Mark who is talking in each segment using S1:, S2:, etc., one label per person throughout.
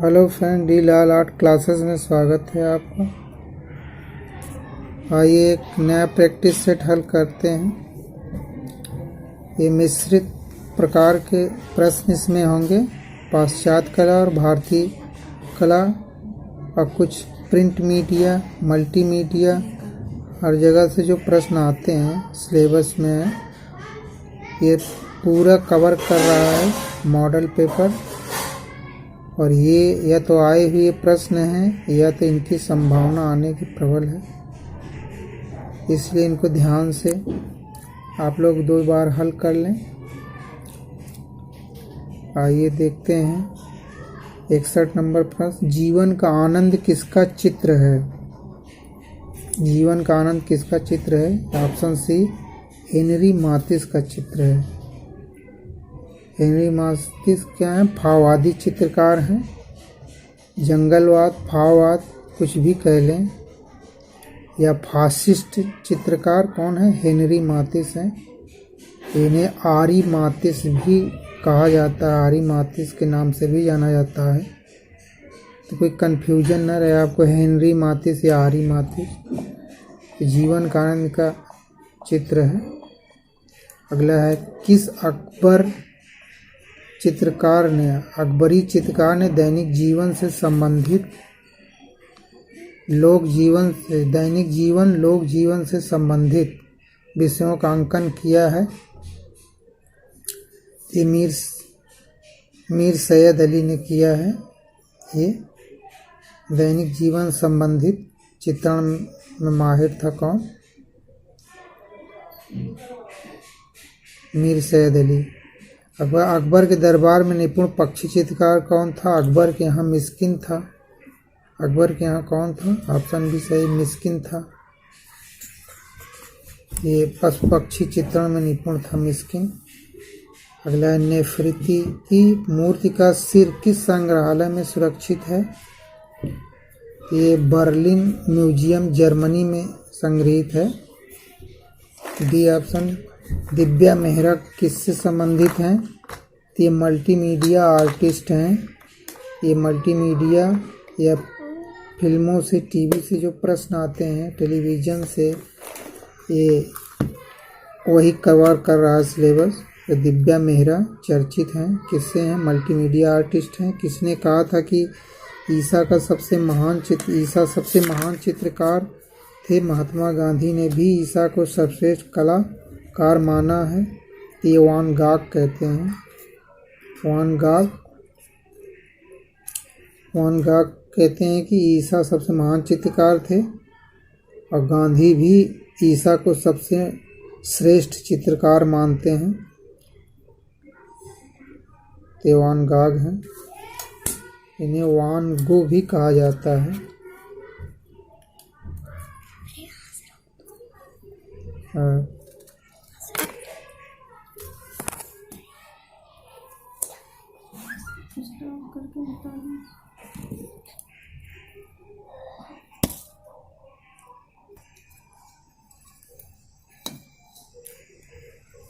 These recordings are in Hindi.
S1: हेलो फ्रेंड, डी लाल आर्ट क्लासेस में स्वागत है आपका। आइए एक नया प्रैक्टिस सेट हल करते हैं। ये मिश्रित प्रकार के प्रश्न इसमें होंगे, पाश्चात्य कला और भारतीय कला, और कुछ प्रिंट मीडिया, मल्टीमीडिया, हर जगह से जो प्रश्न आते हैं सिलेबस में है। ये पूरा कवर कर रहा है मॉडल पेपर, और ये या तो आए हुए प्रश्न हैं या तो इनकी संभावना आने की प्रबल है, इसलिए इनको ध्यान से आप लोग 2 बार हल कर लें। आइए देखते हैं 61 नंबर प्रश्न। जीवन का आनंद किसका चित्र है? जीवन का आनंद किसका चित्र है? ऑप्शन सी, हेनरी मातिस का चित्र है। हेनरी मातिस क्या है? भाववादी चित्रकार हैं। जंगलवाद, भाववाद कुछ भी कह लें, या फासिस्ट चित्रकार कौन है? हेनरी मातिस हैं। इन्हें आरी मातिस भी कहा जाता है, आरी मातिस के नाम से भी जाना जाता है, तो कोई कन्फ्यूजन न रहे आपको, हेनरी मातिस या आरी मातिस। जीवन का आनंद का चित्र है। अगला है, किस अकबरी चित्रकार ने दैनिक जीवन लोक जीवन से संबंधित विषयों का अंकन किया है? ये मीर सैयद अली ने किया है। ये दैनिक जीवन संबंधित चित्रण में माहिर था कौन? मीर सैयद अली। अकबर के दरबार में निपुण पक्षी चित्रकार कौन था? अकबर के यहाँ मिस्किन था। अकबर के यहाँ कौन था? ऑप्शन भी सही, मिस्किन था। ये पशु पक्षी चित्रण में निपुण था मिस्किन। अगला है, नेफरिती की मूर्ति का सिर किस संग्रहालय में सुरक्षित है? ये बर्लिन म्यूजियम जर्मनी में संग्रहित है। D option. दिव्या मेहरा किससे संबंधित हैं? ये मल्टीमीडिया आर्टिस्ट हैं। ये मल्टीमीडिया या फिल्मों से, टीवी से जो प्रश्न आते हैं, टेलीविज़न से, ये वही कवर कर रहा है सिलेबस। तो दिव्या मेहरा चर्चित हैं। किससे हैं? मल्टीमीडिया आर्टिस्ट हैं। किसने कहा था कि ईसा सबसे महान चित्रकार थे? महात्मा गांधी ने भी ईसा को सर्वश्रेष्ठ कलाकार माना है। ये वान गाग कहते हैं। वान गाग कहते हैं कि ईसा सबसे महान चित्रकार थे, और गांधी भी ईसा को सबसे श्रेष्ठ चित्रकार मानते हैं। ते वान गाग हैं। इन्हें वान गो भी कहा जाता है।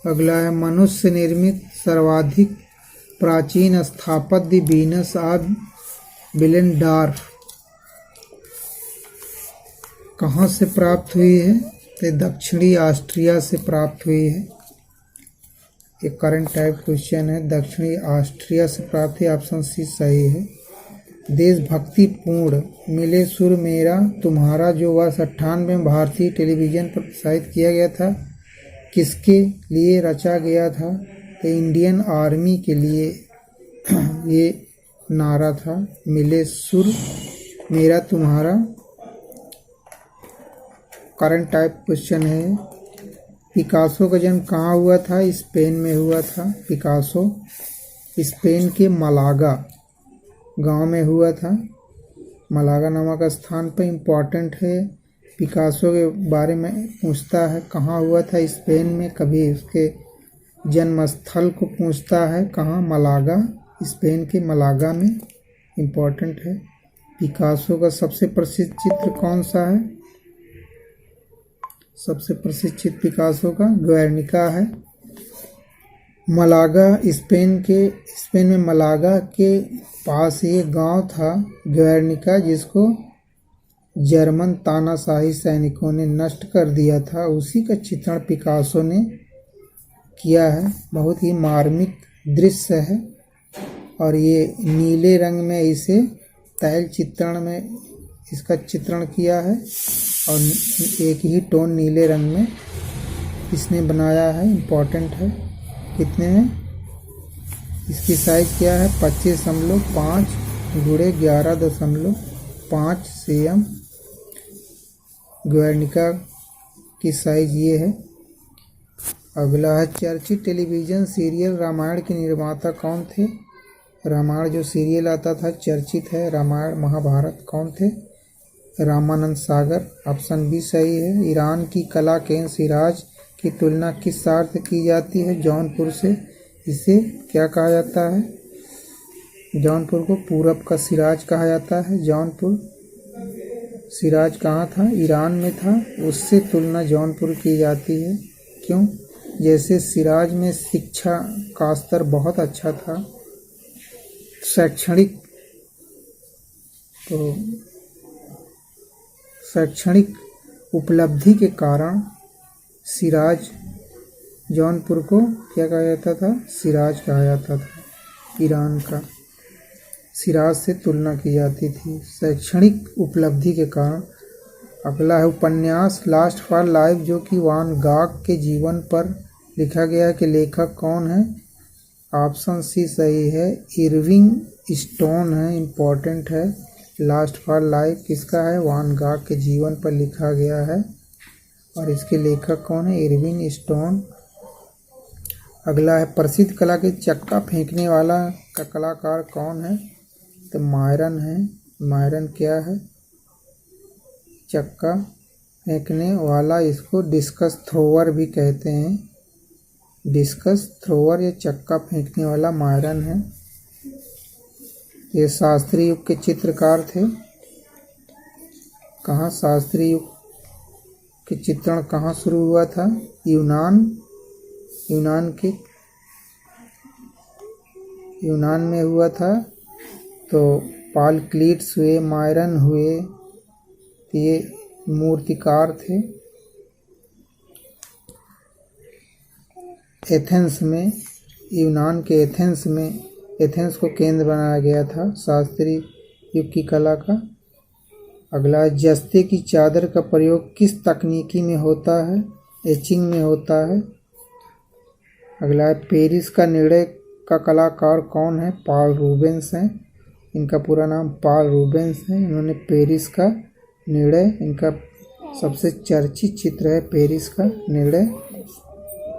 S1: अगला है, मनुष्य निर्मित सर्वाधिक प्राचीन स्थापत्य वीनस ऑफ विलेंडॉर्फ कहाँ से प्राप्त हुई है? तो दक्षिणी ऑस्ट्रिया से प्राप्त हुई है। ये करंट टाइप क्वेश्चन है। दक्षिणी ऑस्ट्रिया से प्राप्त है। ऑप्शन सी सही है। देशभक्ति पूर्ण मिले सुर मेरा तुम्हारा, जो वर्ष 98 में भारतीय टेलीविज़न पर प्रसारित किया गया था, किसके लिए रचा गया था? तो इंडियन आर्मी के लिए ये नारा था, मिले सुर मेरा तुम्हारा। करंट टाइप क्वेश्चन है। पिकासो का जन्म कहाँ हुआ था? स्पेन में हुआ था। पिकासो स्पेन के मलागा गांव में हुआ था। मलागा नामक स्थान पर इम्पोर्टेंट है। पिकासो के बारे में पूछता है, कहाँ हुआ था? स्पेन में। कभी उसके जन्म स्थल को पूछता है, कहाँ? मलागा, स्पेन के मलागा में। इम्पोर्टेंट है। पिकासो का सबसे प्रसिद्ध चित्र कौन सा है? सबसे प्रसिद्ध चित्र पिकासो का गुएर्निका है। मलागा स्पेन में मलागा के पास एक गांव था ग्वेर्निका, जिसको जर्मन तानाशाही सैनिकों ने नष्ट कर दिया था। उसी का चित्रण पिकासो ने किया है। बहुत ही मार्मिक दृश्य है और ये नीले रंग में इसे तैल चित्रण में इसका चित्रण किया है और एक ही टोन नीले रंग में इसने बनाया है। इम्पोर्टेंट है। कितने में इसकी साइज क्या है? 25.5 × 11.5 cm ग्वेर्निका की साइज ये है। अगला है चर्चित टेलीविज़न सीरियल रामायण के निर्माता कौन थे? रामायण जो सीरियल आता था चर्चित है, रामायण महाभारत, कौन थे? रामानंद सागर। ऑप्शन बी सही है। ईरान की कला केंद्र सिराज की तुलना किस शहर से की जाती है? जौनपुर से। इसे क्या कहा जाता है? जौनपुर को पूरब का सिराज कहा जाता है। जौनपुर सिराज कहाँ था? ईरान में था। उससे तुलना जौनपुर की जाती है। क्यों? जैसे सिराज में शिक्षा का स्तर बहुत अच्छा था, शैक्षणिक उपलब्धि के कारण सिराज जौनपुर को क्या कहा जाता था? सिराज कहा जाता था। ईरान का सिराज से तुलना की जाती थी शैक्षणिक उपलब्धि के कारण। अगला है उपन्यास लास्ट फॉर लाइफ जो कि वान गाग के जीवन पर लिखा गया है कि लेखक कौन है? ऑप्शन सी सही है। इरविंग स्टोन है। इम्पोर्टेंट है। लास्ट फॉर लाइफ किसका है? वान गाग के जीवन पर लिखा गया है और इसके लेखक कौन है? Irving stone. अगला है प्रसिद्ध कला के चक्का फेंकने वाला का कलाकार कौन है? तो मायरन है। मायरन क्या है? चक्का फेंकने वाला। इसको डिस्कस थ्रोवर भी कहते हैं। डिस्कस थ्रोवर या चक्का फेंकने वाला मायरन है। ये शास्त्रीय युग के चित्रकार थे। कहाँ शास्त्रीय युग के चित्रण कहाँ शुरू हुआ था? यूनान में हुआ था। तो पाल क्लीट्स हुए, मायरन हुए, ये मूर्तिकार थे। एथेंस में, यूनान के एथेंस को केंद्र बनाया गया था शास्त्रीय युग की कला का। अगला जस्ते की चादर का प्रयोग किस तकनीकी में होता है? एचिंग में होता है। अगला है पेरिस का निर्णय का कलाकार कौन है? पॉल रूबेंस हैं। इनका पूरा नाम पॉल रूबेंस है। इन्होंने पेरिस का निर्णय, इनका सबसे चर्चित चित्र है पेरिस का निर्णय,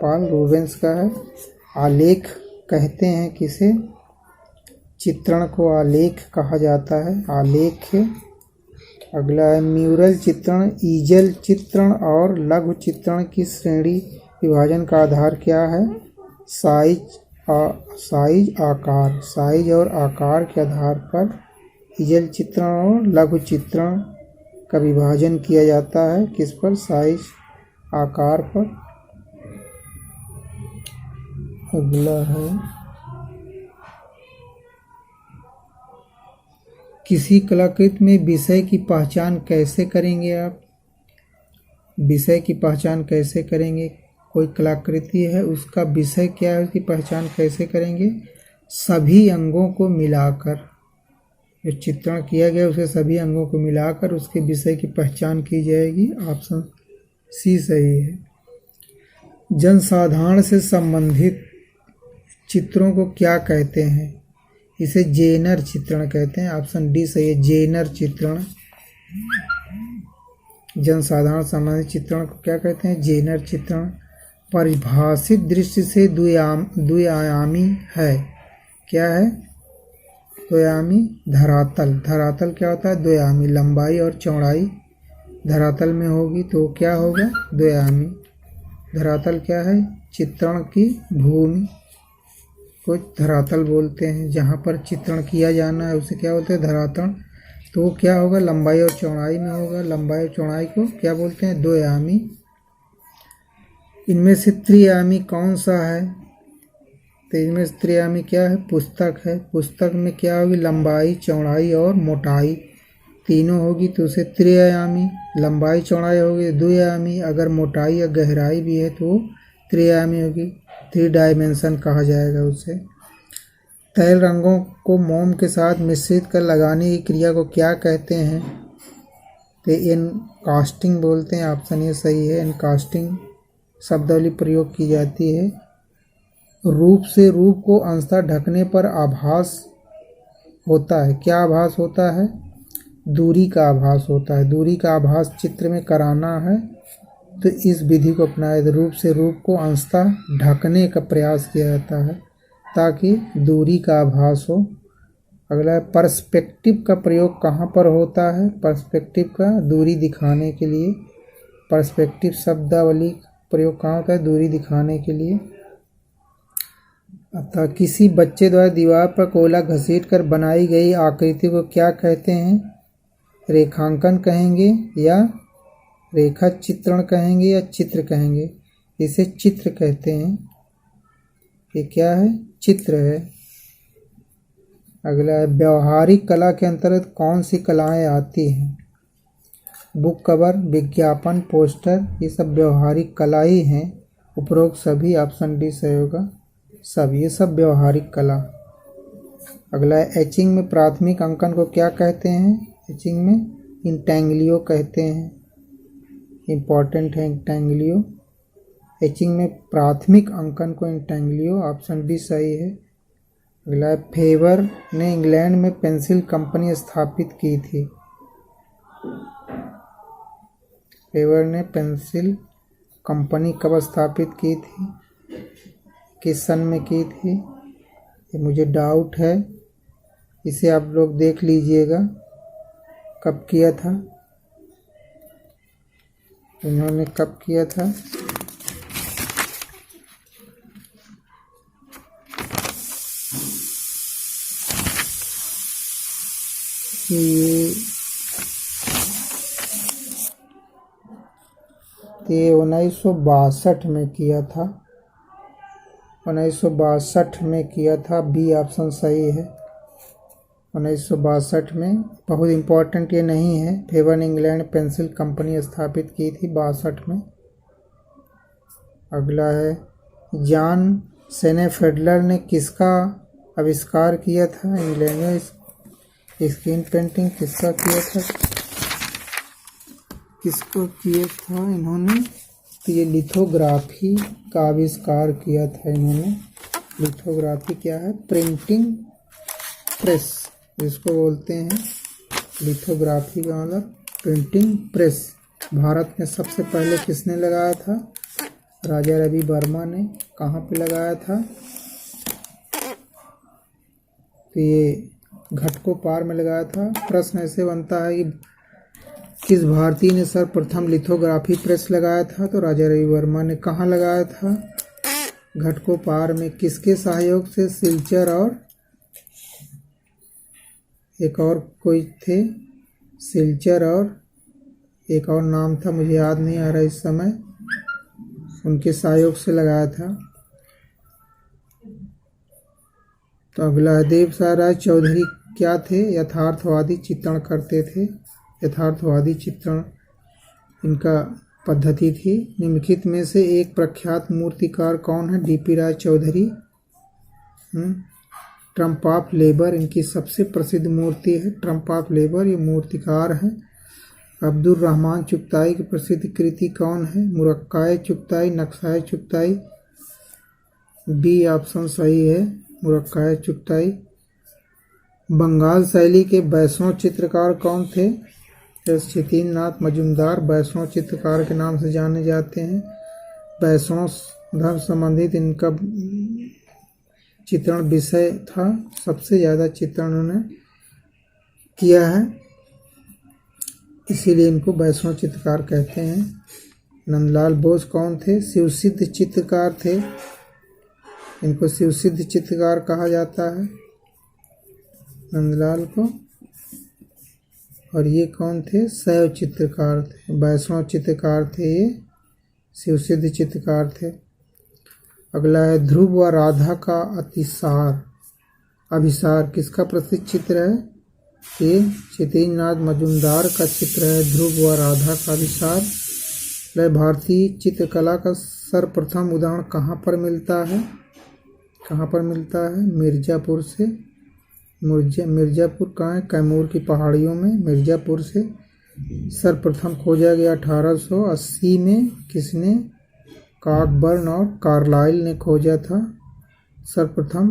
S1: पॉल रूबेंस का है। आलेख कहते हैं किसे? चित्रण को आलेख कहा जाता है। आलेख। अगला है म्यूरल चित्रण, ईजल चित्रण और लघु चित्रण की श्रेणी विभाजन का आधार क्या है? साइज आकार। साइज और आकार के आधार पर ईजल चित्रण और लघु चित्रण का विभाजन किया जाता है। किस पर? साइज आकार पर। अगला है किसी कलाकृति में विषय की पहचान कैसे करेंगे आप? विषय की पहचान कैसे करेंगे? कोई कलाकृति है, उसका विषय क्या है, उसकी पहचान कैसे करेंगे? सभी अंगों को मिलाकर, जो चित्रण किया गया उसे सभी अंगों को मिलाकर उसके विषय की पहचान की जाएगी। ऑप्शन सी सही है। जनसाधारण से संबंधित चित्रों को क्या कहते हैं? इसे जेनर चित्रण कहते हैं। ऑप्शन डी सही है। जेनर चित्रण। जनसाधारण संबंधित चित्रण को क्या कहते हैं? जेनर चित्रण। परिभाषित दृष्टि से द्विआयामी है। क्या है? द्विआयामी। धरातल। धरातल क्या होता है? द्विआयामी। लंबाई और चौड़ाई धरातल में होगी तो क्या होगा? द्विआयामी। धरातल क्या है? चित्रण की भूमि को धरातल बोलते हैं। जहाँ पर चित्रण किया जाना है उसे क्या बोलते हैं? धरातल। तो क्या होगा? लंबाई और चौड़ाई में होगा। लंबाई और चौड़ाई को क्या बोलते हैं? द्विआयामी। इनमें से त्रिआयामी कौन सा है? तो इसमें त्रिआयामी क्या है? पुस्तक है। पुस्तक में क्या होगी? लंबाई, चौड़ाई और मोटाई तीनों होगी तो उसे त्रिआयामी। लंबाई चौड़ाई होगी द्विआयामी, अगर मोटाई या गहराई भी है तो त्रिआयामी होगी, 3 डायमेंशन कहा जाएगा उसे। तैल रंगों को मोम के साथ मिश्रित कर लगाने की क्रिया को क्या कहते हैं? तो एनकास्टिंग बोलते हैं। ऑप्शन ये सही है, एनकास्टिंग शब्दावली प्रयोग की जाती है। रूप से रूप को अंशतः ढकने पर आभास होता है। क्या आभास होता है? दूरी का आभास होता है। दूरी का आभास चित्र में कराना है तो इस विधि को अपनाए। रूप से रूप को अंशतः ढकने का प्रयास किया जाता है ताकि दूरी का आभास हो। अगला है पर्सपेक्टिव का प्रयोग कहाँ पर होता है? पर्सपेक्टिव का दूरी दिखाने के लिए। पर्सपेक्टिव शब्दावली प्रयोग कहाँ होता है? दूरी दिखाने के लिए। अतः किसी बच्चे द्वारा दीवार पर कोयला घसीट कर बनाई गई आकृति को क्या कहते हैं? रेखांकन कहेंगे या रेखा चित्रण कहेंगे या चित्र कहेंगे? इसे चित्र कहते हैं। ये क्या है? चित्र है। अगला है व्यवहारिक कला के अंतर्गत कौन सी कलाएं आती हैं? बुक कवर, विज्ञापन, पोस्टर, ये सब व्यवहारिक कला ही हैं। उपरोक्त सभी, ऑप्शन डी सही होगा, सब, ये सब व्यवहारिक कला। अगला है एचिंग में प्राथमिक अंकन को क्या कहते हैं? एचिंग में इंटैंग्लियो कहते हैं। इम्पॉर्टेंट है इंटैंग्लियो। एचिंग में प्राथमिक अंकन को इंटैंग्लियो, ऑप्शन डी सही है। अगला है फेबर ने इंग्लैंड में पेंसिल कंपनी स्थापित की थी। फेबर ने पेंसिल कंपनी कब स्थापित की थी? किस सन में की थी? ये मुझे डाउट है, इसे आप लोग देख लीजिएगा कब किया था, इन्होंने कब किया था। ये 1962 में किया था। 1962 में किया था, बी ऑप्शन सही है। 1962 में। बहुत इम्पोर्टेंट ये नहीं है। फेबर ने इंग्लैंड पेंसिल कंपनी स्थापित की थी 62 में। अगला है जॉन सेनेफेडलर ने किसका आविष्कार किया था? इंग्लैंड में स्क्रीन पेंटिंग किसका किया था? किसको किया था इन्होंने? तो ये लिथोग्राफी का आविष्कार किया था इन्होंने। लिथोग्राफी क्या है? प्रिंटिंग प्रेस जिसको बोलते हैं। लिथोग्राफी का मतलब प्रिंटिंग प्रेस। भारत में सबसे पहले किसने लगाया था? राजा रवि वर्मा ने। कहाँ पे लगाया था? तो ये घटकोपार में लगाया था। प्रश्न ऐसे बनता है कि किस भारतीय ने सर्वप्रथम लिथोग्राफी प्रेस लगाया था? तो राजा रवि वर्मा ने। कहाँ लगाया था? घटकोपार में। किसके सहयोग से? सिलचर और एक और कोई थे, सिलचर और एक और नाम था, मुझे याद नहीं आ रहा इस समय, उनके सहयोग से लगाया था। तो अगला है देवसाय राय चौधरी क्या थे? यथार्थवादी चित्रण करते थे। यथार्थवादी चित्रण इनका पद्धति थी। निम्नलिखित में से एक प्रख्यात मूर्तिकार कौन है? DP Rai Chowdhury. Triumph of labour इनकी सबसे प्रसिद्ध मूर्ति है। ट्रम्प ऑफ लेबर ये मूर्तिकार हैं। अब्दुल रहमान चुगताई की प्रसिद्ध कृति कौन है? मुरक्काए चुगताई, नक्शाए चुगताई, बी ऑप्शन सही है, मुरक्काए चुगताई। बंगाल शैली के वैष्णव चित्रकार कौन थे? क्षितिन नाथ मजुमदार वैष्णव चित्रकार के नाम से जाने जाते हैं। वैष्णव धर्म संबंधित इनका चित्रण विषय था। सबसे ज़्यादा चित्रण उन्होंने किया है, इसीलिए इनको वैष्णव चित्रकार कहते हैं। नंदलाल बोस कौन थे? शिवसिद्ध चित्रकार थे। इनको शिवसिद्ध चित्रकार कहा जाता है, नंदलाल को। और ये कौन थे? शैव चित्रकार थे, वैष्णव चित्रकार थे ये, शिवसिद्ध चित्रकार थे। अगला है ध्रुव व राधा का अभिसार किसका प्रसिद्ध चित्र है? ये क्षितिज मजूमदार का चित्र है, ध्रुव व राधा का अभिसार। भारतीय चित्रकला का सर्वप्रथम उदाहरण कहाँ पर मिलता है? मिर्जापुर से। मिर्जापुर कहाँ है? कैमूर की पहाड़ियों में मिर्जापुर से सर्वप्रथम खोजा गया 1880 में। किसने? कॉकबर्न और कार्लाइल ने खोजा था। सर्वप्रथम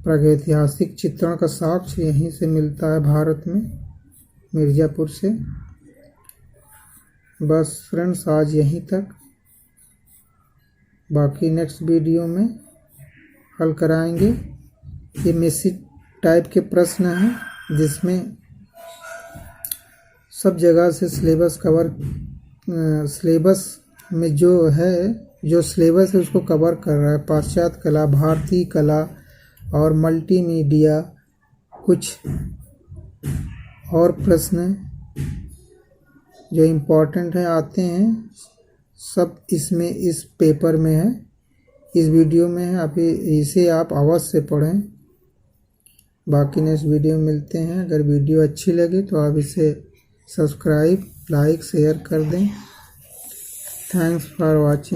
S1: प्रागैतिहासिक चित्रण का साक्ष्य यहीं से मिलता है भारत में, मिर्जापुर से। बस फ्रेंड्स, आज यहीं तक। बाकी नेक्स्ट वीडियो में हल कराएंगे। ये मैसेज टाइप के प्रश्न हैं जिसमें सब जगह से सिलेबस में जो सिलेबस है उसको कवर कर रहा है। पाश्चात्य कला, भारतीय कला और मल्टीमीडिया, कुछ और प्रश्न जो इम्पोर्टेंट है आते हैं, सब इसमें इस पेपर में है, इस वीडियो में है। अभी इसे आप अवश्य पढ़ें। बाकी नेक्स्ट वीडियो में मिलते हैं। अगर वीडियो अच्छी लगे तो आप इसे सब्सक्राइब, लाइक, शेयर कर दें। Thanks for watching.